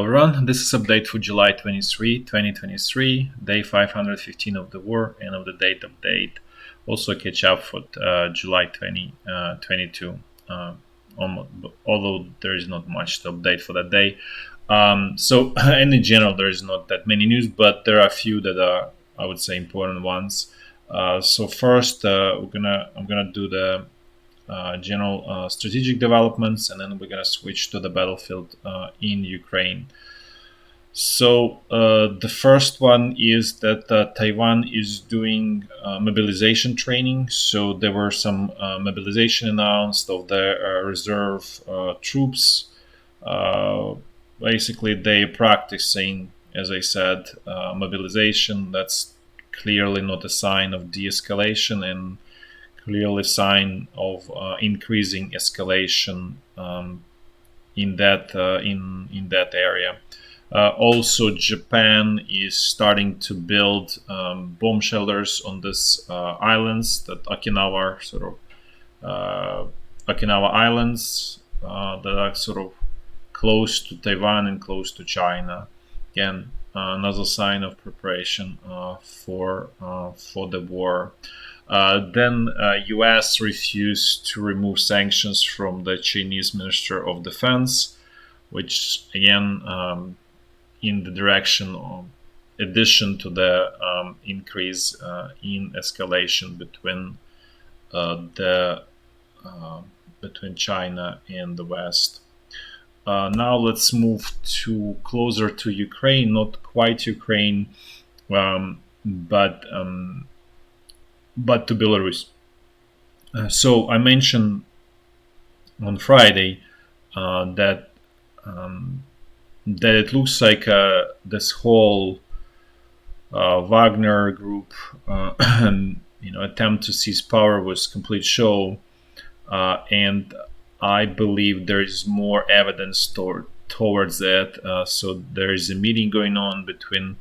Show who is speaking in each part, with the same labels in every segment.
Speaker 1: Hello everyone, this is update for July 23, 2023, day 515 of the war and of the date update. Also catch up for July 2022, although there is not much to update for that day. And in general, there is not that many news, but there are a few that are, I would say, important ones. So first, I'm gonna do the general strategic developments, and then we're gonna switch to the battlefield in Ukraine. So the first one is that Taiwan is doing mobilization training. So there were some mobilization announced of the reserve troops. Basically, they're practicing, as I said, mobilization. That's clearly not a sign of de-escalation and clearly sign of increasing escalation in that area. Also, Japan is starting to build bomb shelters on these islands, that Okinawa Islands, that are sort of close to Taiwan and close to China. Again, another sign of preparation for the war. Then U.S. refused to remove sanctions from the Chinese Minister of Defense, which again in the direction of addition to the increase in escalation between China and the West. Now let's move to closer to Ukraine, not quite Ukraine, but to Belarus. So I mentioned on Friday that it looks like this whole Wagner group attempt to seize power was complete show, and I believe there is more evidence towards that. So there is a meeting going on between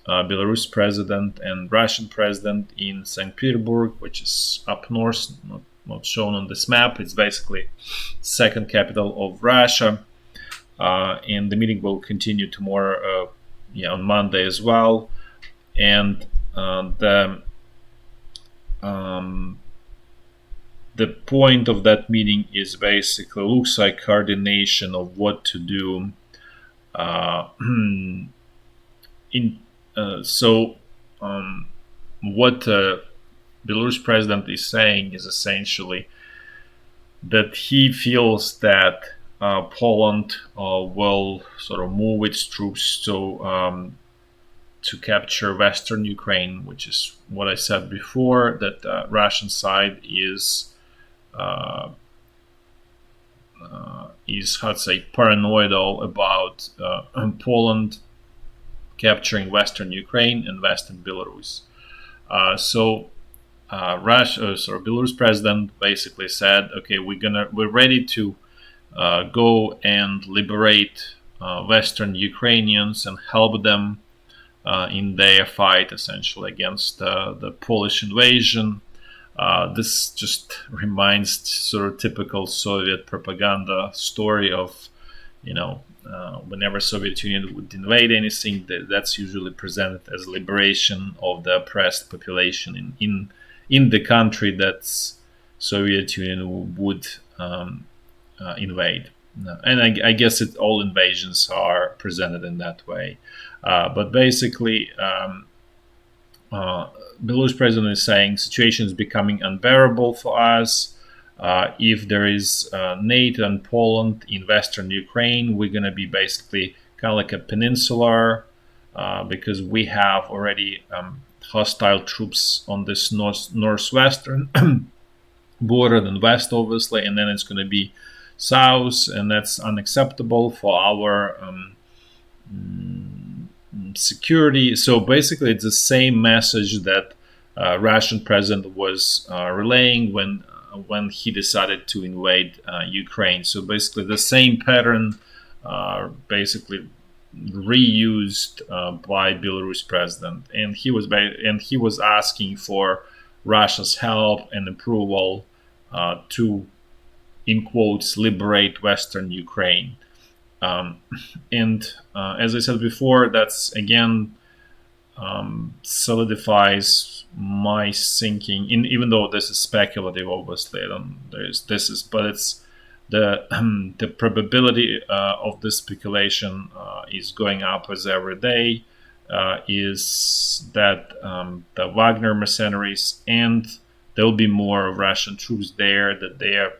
Speaker 1: Belarus president and Russian president in St. Petersburg, which is up north, not shown on this map. It's basically second capital of Russia. And the meeting will continue tomorrow, on Monday as well. And the point of that meeting is basically looks like coordination of what to do. What Belarus president is saying is essentially that he feels that Poland will sort of move its troops to capture Western Ukraine, which is what I said before, that the Russian side is how to say, paranoidal about Poland capturing Western Ukraine and Western Belarus. Belarus president basically said, okay, we're ready to go and liberate Western Ukrainians and help them in their fight, essentially, against the Polish invasion. This just reminds sort of typical Soviet propaganda story of, whenever Soviet Union would invade anything, that's usually presented as liberation of the oppressed population in the country that Soviet Union would invade. And I guess all invasions are presented in that way. But basically, Belarus president is saying situation is becoming unbearable for us. If there is NATO and Poland in Western Ukraine, we're going to be basically kind of like a peninsular, because we have already hostile troops on this northwestern border and west, obviously, and then it's going to be south, and that's unacceptable for our security. So basically, it's the same message that Russian president was relaying when he decided to invade Ukraine. So basically, the same pattern basically reused by Belarus president, and he was asking for Russia's help and approval to, in quotes, liberate Western Ukraine. Um, and as I said before, that's again solidifies my thinking. Even though this is speculative, obviously, there's this is, but it's the the probability of this speculation is going up as every day. Is that the Wagner mercenaries, and there will be more Russian troops there, that they are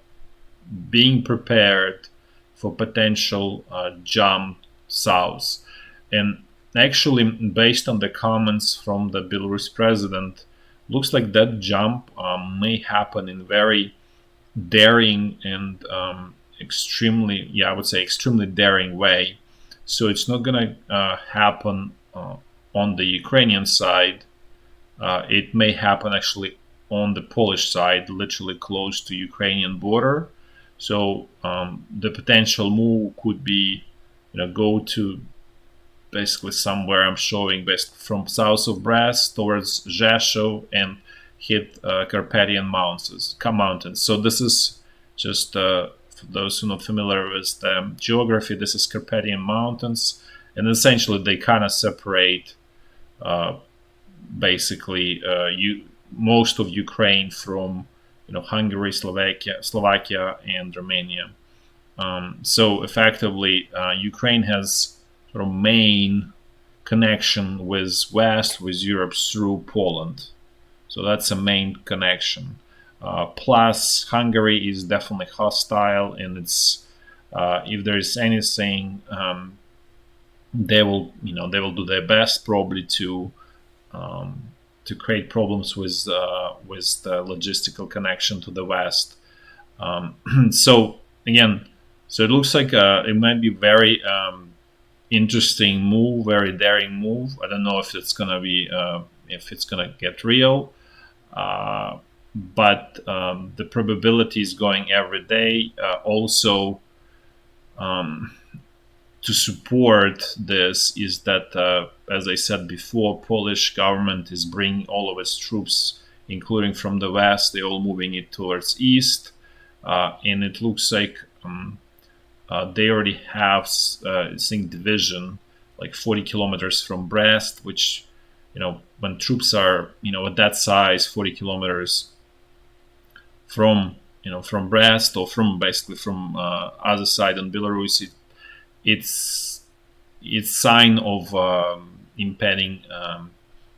Speaker 1: being prepared for potential jump south. And actually, based on the comments from the Belarus president, looks like that jump may happen in very daring and extremely, I would say, extremely daring way. So it's not going to happen on the Ukrainian side. It may happen actually on the Polish side, literally close to Ukrainian border. So the potential move could be, go to basically somewhere I'm showing best from south of Brest towards Rzeszów and hit Carpathian mountains. So this is just for those who are not familiar with the geography. This is Carpathian mountains, and essentially they kind of separate uh, basically most of Ukraine from Hungary, Slovakia, and Romania. So effectively, Ukraine has sort of main connection with West, with Europe through Poland. So that's a main connection. Plus, Hungary is definitely hostile, and it's if there is anything, they will do their best probably um, to create problems with the logistical connection to the West. So again, so it looks like it might be very interesting move, very daring move. I don't know if it's gonna be if it's gonna get real, uh, but the probability is going every day. Also, um, to support this is that, as I said before, Polish government is bringing all of its troops, including from the west. They're all moving it towards east, and it looks like they already have, I think, division like 40 kilometers from Brest, which, when troops are, at that size, 40 kilometers from, from Brest, or from basically from other side on Belarus, it's sign of impending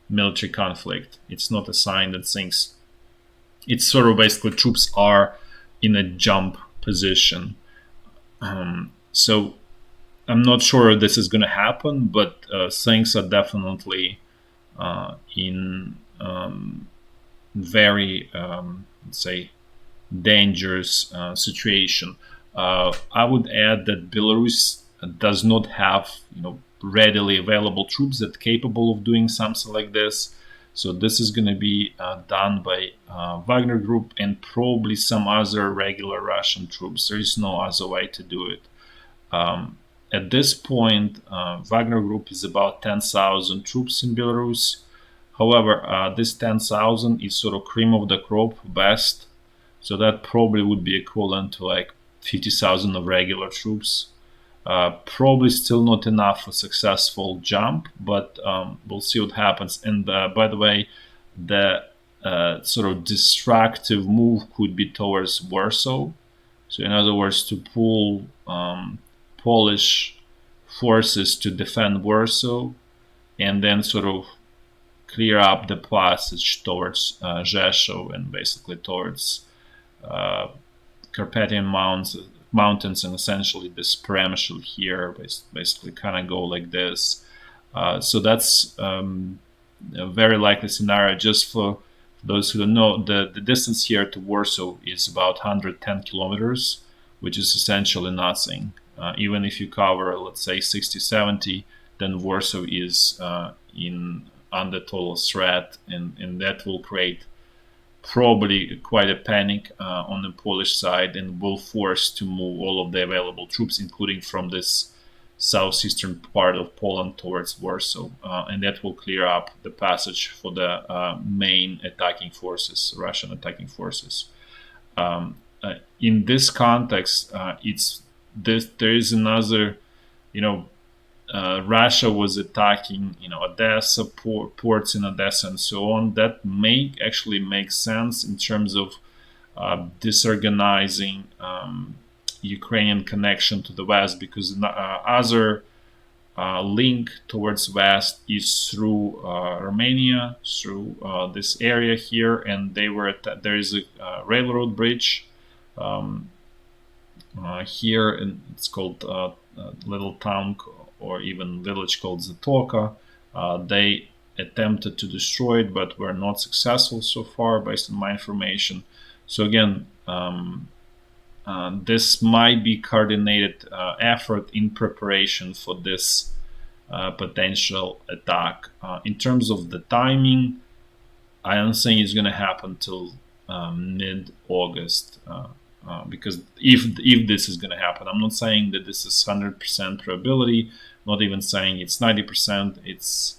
Speaker 1: military conflict. It's not a sign that things. It's sort of basically troops are in a jump position. So I'm not sure this is going to happen, but things are definitely in very, let's say, dangerous situation. I would add that Belarus does not have, readily available troops that are capable of doing something like this. So this is going to be done by Wagner Group and probably some other regular Russian troops. There is no other way to do it. Um, at this point, Wagner Group is about 10,000 troops in Belarus. However, this 10,000 is sort of cream of the crop, best. So that probably would be equivalent to like 50,000 of regular troops. Probably still not enough for successful jump, but we'll see what happens. And by the way, the sort of destructive move could be towards Warsaw. So in other words, to pull Polish forces to defend Warsaw, and then sort of clear up the passage towards Rzeszów and basically towards uh, Carpathian mountains, and essentially this Peremyshel here, basically kind of go like this. So that's a very likely scenario. Just for those who don't know, the distance here to Warsaw is about 110 kilometers, which is essentially nothing. Even if you cover, let's say, 60, 70, then Warsaw is in under total threat, and that will create probably quite a panic on the Polish side, and will force to move all of the available troops, including from this southeastern part of Poland towards Warsaw, and that will clear up the passage for the main attacking forces, Russian attacking forces. In this context, there is another you know, Russia was attacking, Odessa ports in Odessa and so on. That may actually make sense in terms of disorganizing Ukrainian connection to the West, because other link towards West is through Romania, through this area here, and there is a railroad bridge here, and it's called a little town or even village called Zatoka. They attempted to destroy it, but were not successful so far, based on my information. So again, this might be coordinated effort in preparation for this potential attack. In terms of the timing, I don't think it's going to happen till mid-August. Because if this is going to happen, I'm not saying that this is 100% probability, not even saying it's 90%. It's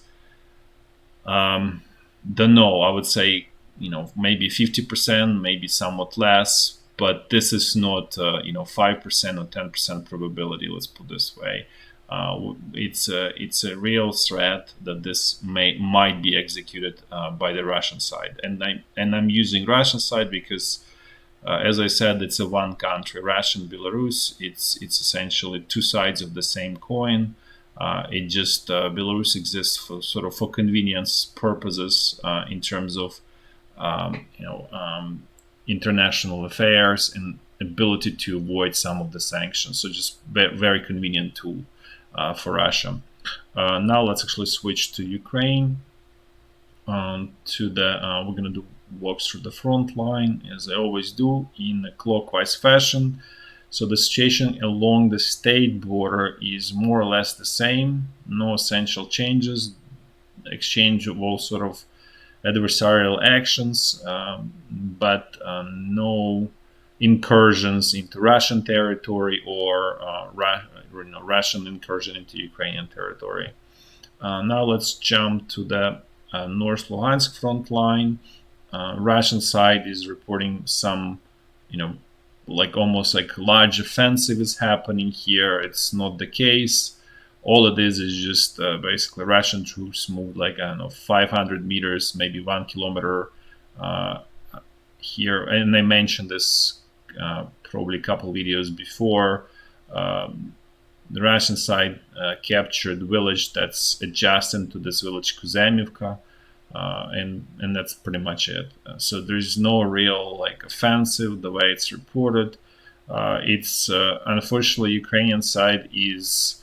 Speaker 1: don't know. I would say maybe 50%, maybe somewhat less, but this is not 5% or 10% probability. Let's put it this way. It's a real threat that this might be executed by the Russian side, and I'm using Russian side because. As I said, it's a one country, Russia and Belarus. It's essentially two sides of the same coin. It just Belarus exists for convenience purposes in terms of international affairs and ability to avoid some of the sanctions. So just very convenient tool for Russia. Now let's actually switch to Ukraine. We're gonna do walks through the front line, as I always do, in a clockwise fashion. So the situation along the state border is more or less the same. No essential changes. Exchange of all sort of adversarial actions, but no incursions into Russian territory or Russian incursion into Ukrainian territory. Now let's jump to the North Lugansk front line. Russian side is reporting some, almost like large offensive is happening here. It's not the case. All it is just basically Russian troops moved 500 meters, maybe 1 kilometer here. And I mentioned this probably a couple videos before. The Russian side captured the village that's adjacent to this village, Kuzamivka. And that's pretty much it. So there's no real offensive the way it's reported. It's unfortunately Ukrainian side is,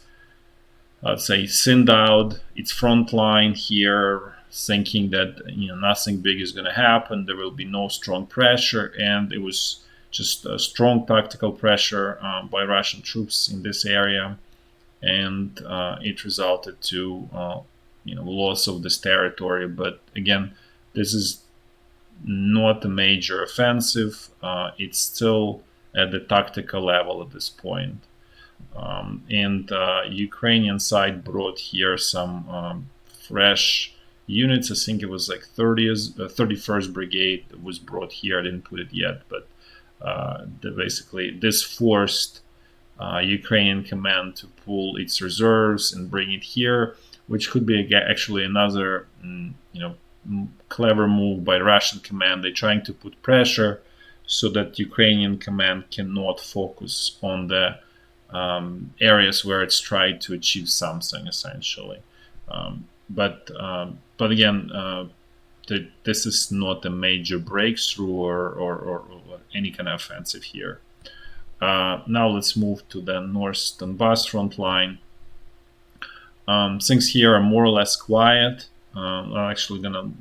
Speaker 1: let's say, thinned out its front line here, thinking that nothing big is going to happen. There will be no strong pressure, and it was just a strong tactical pressure by Russian troops in this area, and it resulted to loss of this territory. But again, this is not a major offensive. It's still at the tactical level at this point. And Ukrainian side brought here some fresh units. I think it was 31st Brigade that was brought here. I didn't put it yet, but basically this forced Ukrainian command to pull its reserves and bring it here, which could be actually another, clever move by Russian command. They're trying to put pressure so that Ukrainian command cannot focus on the areas where it's tried to achieve something, essentially. But again, this is not a major breakthrough or any kind of offensive here. Now let's move to the North Donbass front line. Things here are more or less quiet. I'm actually gonna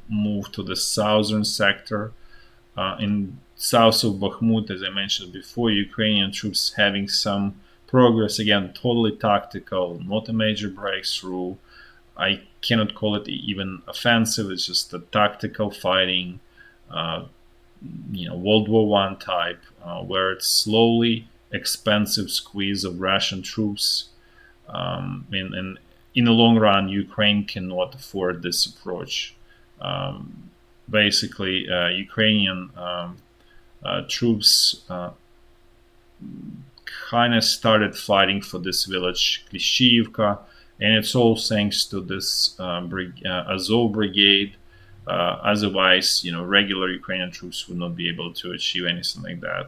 Speaker 1: move to the southern sector. In south of Bakhmut, as I mentioned before, Ukrainian troops having some progress. Again, totally tactical, not a major breakthrough. I cannot call it even offensive. It's just a tactical fighting, World War I type, where it's slowly expensive squeeze of Russian troops. And in the long run, Ukraine cannot afford this approach. Basically, Ukrainian troops kind of started fighting for this village, Klishchiivka, and it's all thanks to this Azov brigade. Otherwise, regular Ukrainian troops would not be able to achieve anything like that.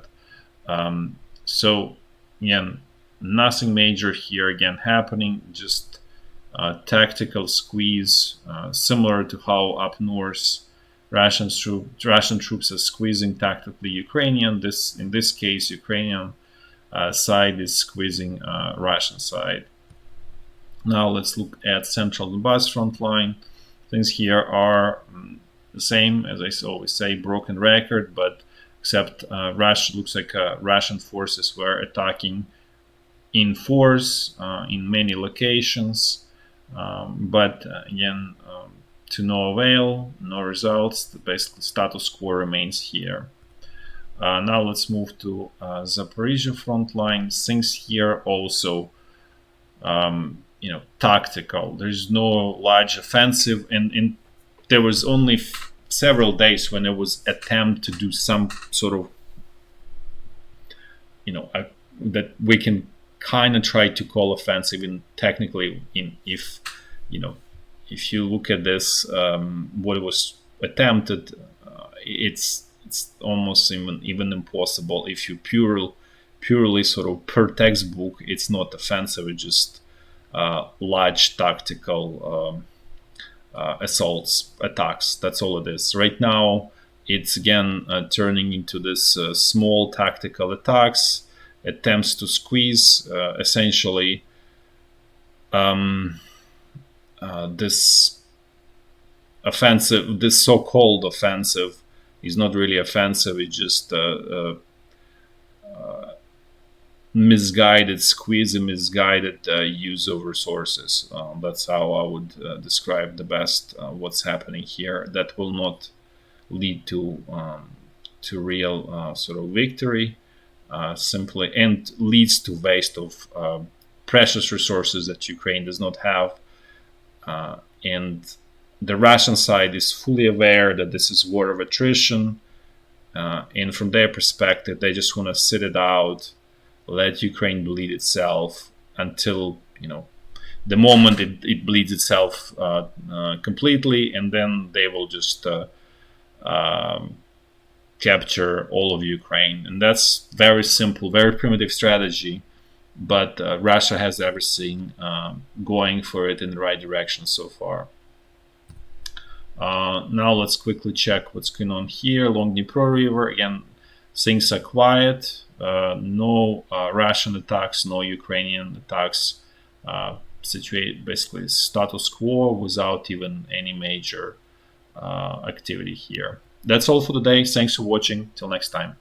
Speaker 1: So, again, nothing major here again happening, just tactical squeeze, similar to how up north Russian troops are squeezing tactically Ukrainian. In this case, Ukrainian side is squeezing Russian side. Now let's look at central Donbass front line. Things here are the same, as I always say, broken record, but except Russia looks like Russian forces were attacking in force in many locations, but again, to no avail, no results. Basically, status quo remains here. Now let's move to Zaporizhya front line. Things here also, tactical. There's no large offensive, and there was only several days when there was attempt to do some sort of, that we can kind of try to call offensive. And technically, if you look at this, what was attempted, it's almost even impossible. If you purely sort of per textbook, it's not offensive. It's just large tactical attacks. That's all it is. Right now, it's again turning into this small tactical attacks, attempts to squeeze essentially this offensive, this so-called offensive is not really offensive. It's just misguided squeeze and misguided use of resources. That's how I would describe the best what's happening here. That will not lead to real sort of victory, simply, and leads to waste of precious resources that Ukraine does not have. And the Russian side is fully aware that this is war of attrition, and from their perspective, they just want to sit it out, let Ukraine bleed itself until the moment it bleeds itself completely, and then they will just capture all of Ukraine. And that's very simple, very primitive strategy, but Russia has everything going for it in the right direction so far. Now let's quickly check what's going on here along Dnipro River. Again, things are quiet. No Russian attacks, no Ukrainian attacks. Basically status quo without even any major activity here. That's all for today. Thanks for watching. Till next time.